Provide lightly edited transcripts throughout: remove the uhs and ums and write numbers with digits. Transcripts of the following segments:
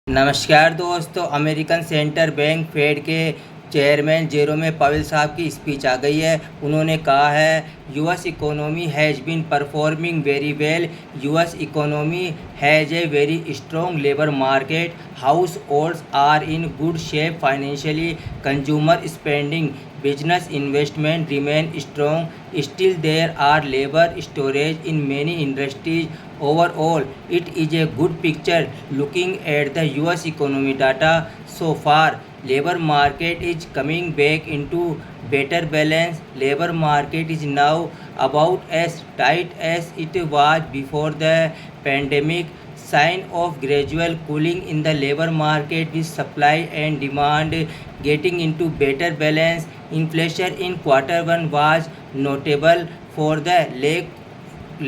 नमस्कार दोस्तों, American central bank Fed के चेयरमैन जेरोम पावेल साहब की स्पीच आ गई है। उन्होंने कहा है US economy has been performing very well. US economy has a very strong labour market. Households are in good shape financially. Consumer spending, business investment remain strong. Still there are labor shortage in many industries. Overall, it is a good picture looking at the US economy data so far. Labor market is coming back into better balance. Labor market is now about as tight as it was before the pandemic. Sign of gradual cooling in the labor market with supply and demand getting into better balance. Inflation in Q1 was notable for the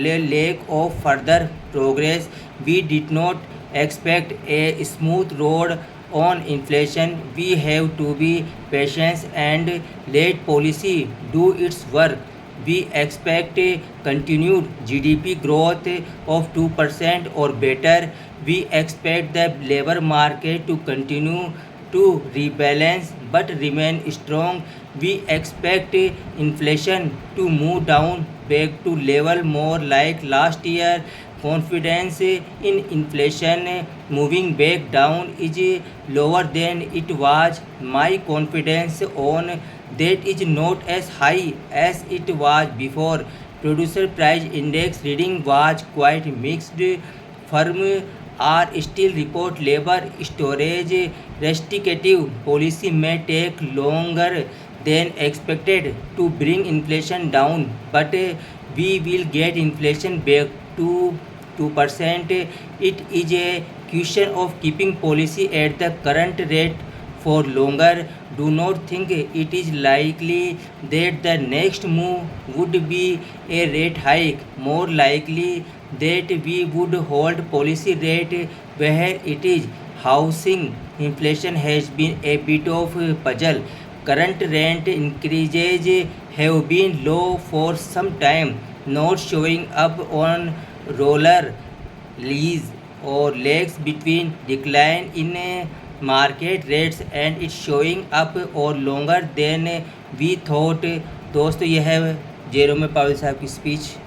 lack of further progress. We did not expect a smooth road on inflation. We have to be patient and let policy do its work. We expect continued GDP growth of 2% or better. We expect the labor market to continue to rebalance but remain strong. We expect inflation to move down back to level more like last year. Confidence in inflation moving back down is lower than it was. My confidence on that is not as high as it was before. Producer price index reading was quite mixed. Firm are still report labor storage restrictive policy may take longer than expected to bring inflation down, but we will get inflation back to 2%. It is a question of keeping policy at the current rate for longer. Do not think it is likely that the next move would be a rate hike. More likely that we would hold policy rate where it is. Housing inflation has been a bit of a puzzle. Current rent increases have been low for some time, not showing up on roller lease or lags between decline in market rates and it's showing up or longer than we thought. दोस्तों, यह है Jerome Powell साहब की speech.